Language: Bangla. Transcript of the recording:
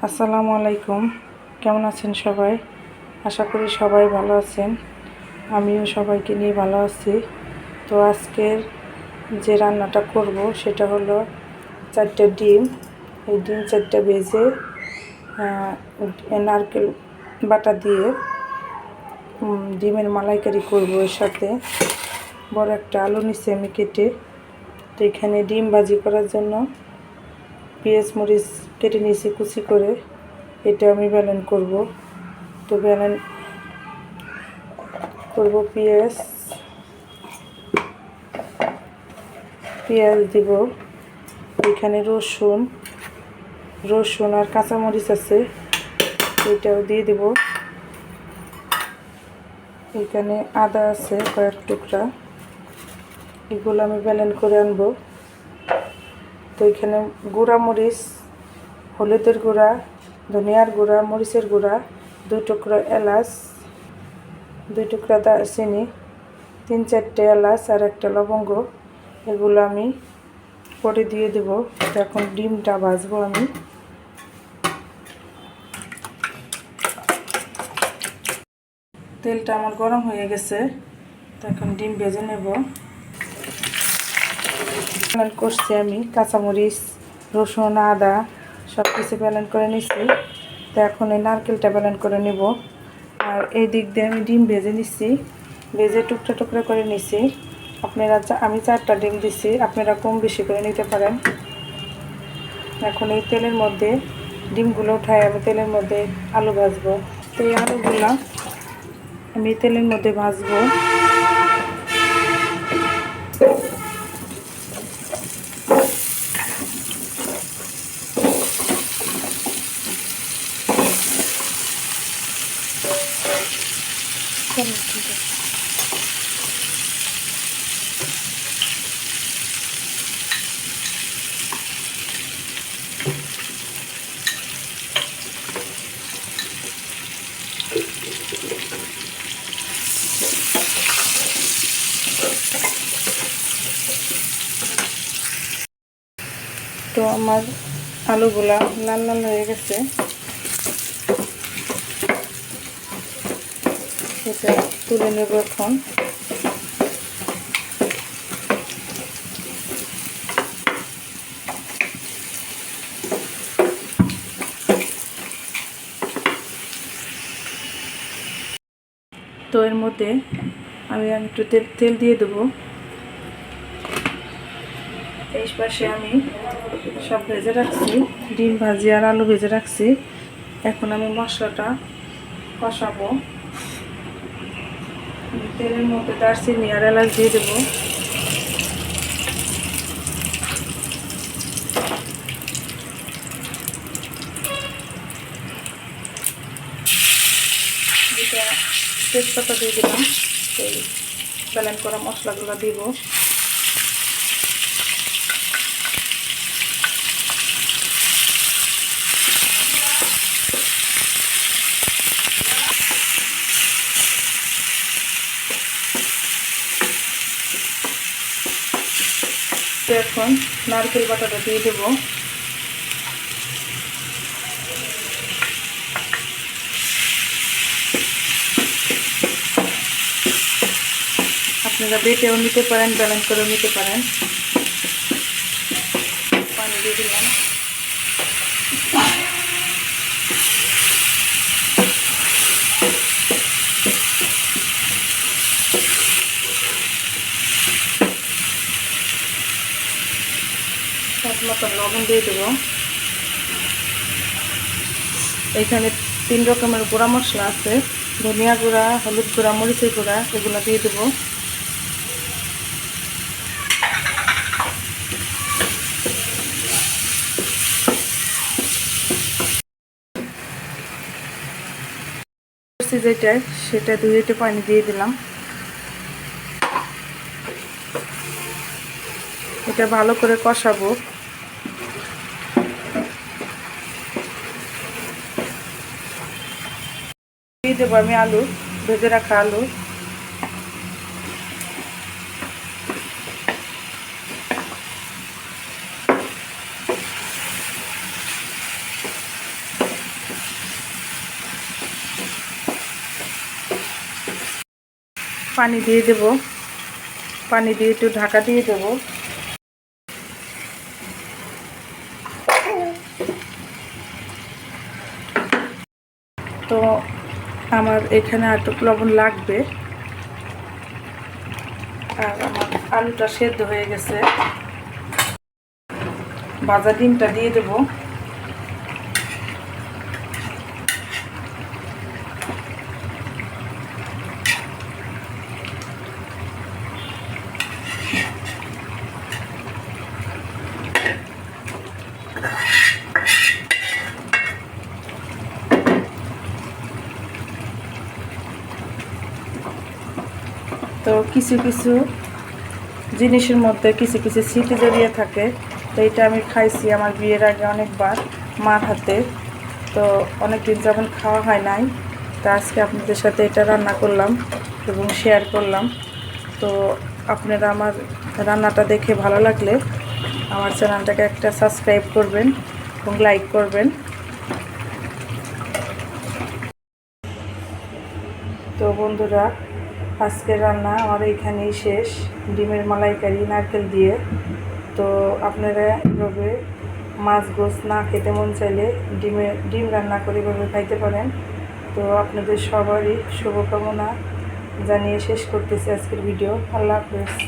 আসসালামু আলাইকুম। কেমন আছেন সবাই? আশা করি সবাই ভালো আছেন। আমিও সবাইকে নিয়ে ভালো আছি। তো আজকের যে রান্নাটা করব সেটা হলো 4টা ডিম। এই ডিম 4টা ভেজে নারকেল বাটা দিয়ে ডিমের মালাইকারি করব। এর সাথে বড় একটা আলু নিচ্ছি আমি কেটে। তো এখানে ডিম ভাজি করার জন্য পেঁয়াজ মরিচ কেটে নিয়েছি কুচি করে। এটা আমি ব্যালেন্ড করব। তো ব্যালেন্ড করব পেঁয়াজ দিব। এখানে রসুন আর কাঁচামরিচ আছে, এটাও দিয়ে দিব। এখানে আদা আছে কয়েক টুকরা, এগুলো আমি ব্যালেন্ড করে আনবো। তো এখানে গুঁড়া মরিচ, হলুদের গুঁড়া, ধনিয়ার গুঁড়া, মরিচের গুঁড়া, 2 টুকরা এলাচ, 2 টুকরা দারচিনি, 3-4টে এলাচ আর একটা লবঙ্গ, এগুলো আমি পরে দিয়ে দেব। এখন ডিমটা ভাজবো আমি। তেলটা আমার গরম হয়ে গেছে, তো এখন ডিম ভেজে নেব। ব্যালেন্ড করছি আমি কাঁচামরিচ, রসুন, আদা সব কিছু ব্যালেন্ড করে নিচ্ছি। তো এখন এই নারকেলটা ব্যালেন্ড করে নেব। আর এই দিক দিয়ে আমি ডিম ভেজে নিচ্ছি, ভেজে টুকরা টুকরা করে নিচ্ছি। আমি 4টা ডিম দিচ্ছি, আপনারা কম বেশি করে নিতে পারেন। এখন এই তেলের মধ্যে ডিমগুলো উঠাই আমি তেলের মধ্যে আলু ভাজবো। তো এই আলুগুলো আমি তেলের মধ্যে ভাজবো। তো আমার আলুগুলা লাল লাল হয়ে গেছে, সেটা তুলে নেব এখন। তো এর মধ্যে আমি একটু তেল দিয়ে দেবো। এই পাশে আমি সব ভেজে রাখছি, ডিম ভাজি আর আলু ভেজে রাখছি। এখন আমি মশলাটা কষাবো। তেলের মধ্যে দারচিনি আর এলাচ দিয়ে দেবো। তেজপাতা দিয়ে দিলাম। এই ব্যালেন্ড করা মশলাগুলো দিব। এখন নারকেল বাটাটা দিয়ে দেবো। আপনারা বেটেও নিতে পারেন, ব্যালেন্ড করেও নিতে পারেন। পানি দিয়ে দিলাম। স্বাদ মতন লবণ দিয়ে দেবো। এখানে 3 রকমের গুঁড়া মশলা আছে, ধনিয়া গুঁড়া, হলুদ গুঁড়া, মরিচের গুঁড়া, এগুলো দিয়ে দেবো। যেটা সেটা 2 লিটার পানি দিয়ে দিলাম। এটা ভালো করে কষাবো। দিয়ে দেবো আমি আলু, ভেজে রাখা আলু। পানি দিয়ে দেব, পানি দিয়ে একটু ঢাকা দিয়ে দেব। তো আমার এখানে আটক লবণ লাগবে। আর আমার আলুটা সেদ্ধ হয়ে গেছে। ভাজা ডিমটা দিয়ে দেব। তো কিছু কিছু জিনিসের মধ্যে কিছু কিছু স্মৃতি জড়িয়ে থাকে। তো এটা আমি খাইছি আমার বিয়ের আগে অনেকবার মার হাতে। তো অনেক দিন যেমন খাওয়া হয় নাই, তো আজকে আপনাদের সাথে এটা রান্না করলাম এবং শেয়ার করলাম। তো আপনারা আমার রান্নাটা দেখে ভালো লাগলে আমার চ্যানেলটাকে একটা সাবস্ক্রাইব করবেন এবং লাইক করবেন। তো বন্ধুরা, আজকের রান্না আমার এইখানেই শেষ, ডিমের মালাইকারি নারকেল দিয়ে। তো আপনারা এভাবে মাছ গোছ না খেতে মন চাইলে ডিম রান্না করে এভাবে খাইতে পারেন। তো আপনাদের সবারই শুভকামনা জানিয়ে শেষ করতেছি আজকের ভিডিও। আল্লাহ হাফেজ।